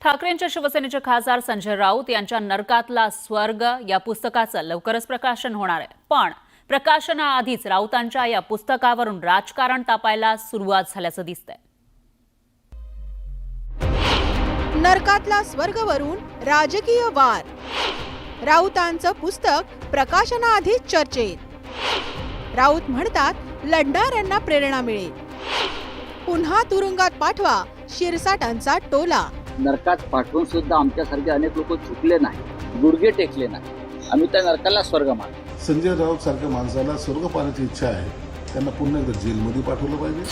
ठाकरेंच्या शिवसेनेचे खासदार संजय राऊत यांच्या नरकातला स्वर्ग या पुस्तकाचं लवकरच प्रकाशन होणार आहे. पण प्रकाशनाआधीच राऊतांच्या या पुस्तकावरून राजकारण तापायला सुरुवात झाल्याचं दिसतंय. नरकातला स्वर्गवरून राजकीय वार. राऊतांचं पुस्तक प्रकाशनाआधीच चर्चेत. राऊत म्हणतात लढणाऱ्यांना प्रेरणा मिळेल. पुन्हा तुरुंगात पाठवा शिरसाटांचा टोला. नरकात पाठवून सुद्धा आमच्यासारखे अनेक लोक झुकले नाही, गुडघे टेकले नाही. आम्ही त्या नरकाला स्वर्ग मानतो. संजय राऊत सारख्या माणसाला स्वर्ग पाहण्याची इच्छा आहे, त्यांना पुन्हा एकदा जेलमध्ये पाठवलं पाहिजे.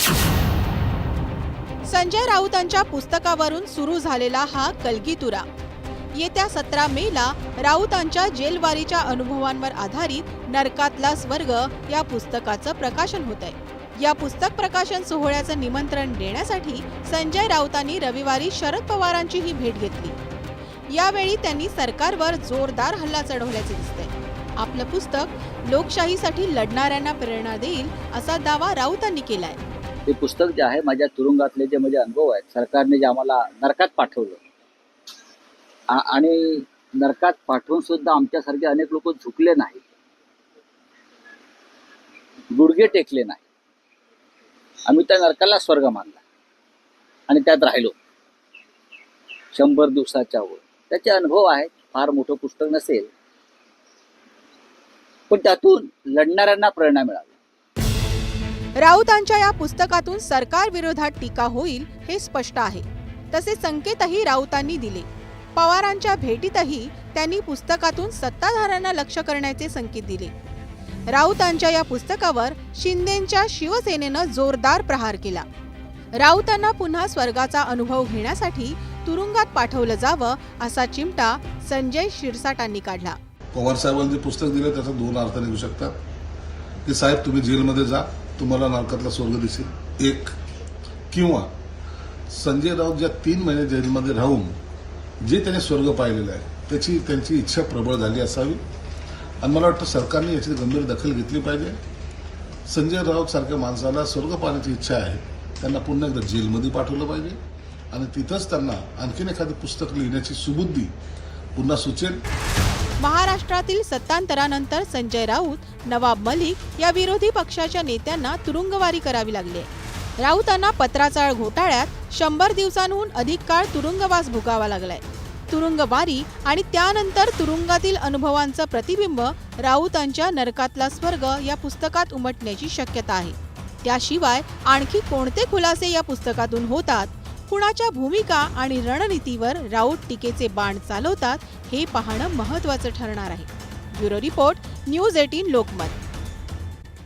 संजय राऊतांच्या पुस्तकावरून सुरू झालेला हा कलगीतुरा येत्या 17 मेला राऊतांच्या जेलवारीच्या अनुभवांवर आधारित नरकातला स्वर्ग या पुस्तकाचं प्रकाशन होत आहे. या पुस्तक प्रकाशन सोहळ्याचं निमंत्रण देण्यासाठी संजय राऊतांनी रविवारी शरद पवारांचीही भेट घेतली. यावेळी त्यांनी सरकारवर जोरदार हल्ला चढवल्याचे दिसतंय. आपलं पुस्तक लोकशाहीसाठी लढणाऱ्यांना प्रेरणा देईल असा दावा राऊतांनी केलाय. ते पुस्तक जे आहे माझ्या तुरुंगातले जे माझे अनुभव आहेत, सरकारने जे आम्हाला नरकात पाठवलं आणि नरकात पाठवून सुद्धा आमच्यासारखे अनेक लोक झुकले नाही, गुडघे टेकले नाही. आम्ही त्या नरकाला स्वर्ग मानला आणि त्यात राहिलो 100 दिवसाच्या वर. त्याचे अनुभव आहेत. फार मोठं पुस्तक नसेल, पण त्यातून लढणाऱ्यांना प्रेरणा मिळाली. राऊतांच्या या पुस्तकातून सरकार विरोधात टीका होईल हे स्पष्ट आहे. तसे संकेतही राऊतांनी दिले. पवारांच्या भेटीतही त्यांनी पुस्तकातून सत्ताधाऱ्यांना लक्ष करण्याचे संकेत दिले. राऊतांच्या या पुस्तकावर शिंदेंच्या शिवसेनेनं जोरदार प्रहार केला. राऊतांना पुन्हा स्वर्गाचा अनुभव घेण्यासाठी तुरुंगात पाठवलं जावं असा चिमटा संजय शिरसाटांनी काढला. पवार साहेबांनी जे पुस्तक दिलं त्याचा 2 अर्थ निघू शकतात की साहेब तुम्ही जेलमध्ये जा, तुम्हाला नरकातला स्वर्ग दिसेल, एक. किंवा संजय राऊत ज्या 3 महिने जेलमध्ये राहून जे त्याने स्वर्ग पाहिलेलं आहे त्यांची इच्छा प्रबळ झाली असावी आणि मला वाटतं सरकारने याची गंभीर दखल घेतली पाहिजे. संजय राऊत सारख्या माणसाला स्वर्ग पाहण्याची इच्छा आहे, त्यांना पुन्हा एकदा जेलमध्ये पाठवलं पाहिजे आणि तिथंच त्यांना आणखीन एखादं पुस्तक लिहिण्याची सुबुद्धी पुन्हा सुचेल. महाराष्ट्रातील सत्तांतरानंतर संजय राऊत, नवाब मलिक या विरोधी पक्षाच्या नेत्यांना तुरुंगवारी करावी लागली. राऊतांना पत्राचाळ घोटाळ्यात 100 दिवसांहून अधिक काळ तुरुंगवास भोगावा लागलाय. तुरुंगवारी आणि त्यानंतर तुरुंगातील अनुभवांचं प्रतिबिंब राऊतांच्या नरकातला स्वर्ग या पुस्तकात उमटण्याची शक्यता आहे. त्याशिवाय आणखी कोणते खुलासे या पुस्तकातून होतात, कुणाच्या भूमिका आणि रणनीतीवर राऊत टीकेचे बाण चालवतात हे पाहणं महत्त्वाचं ठरणार आहे. Bureau report, news 18 Lokmat.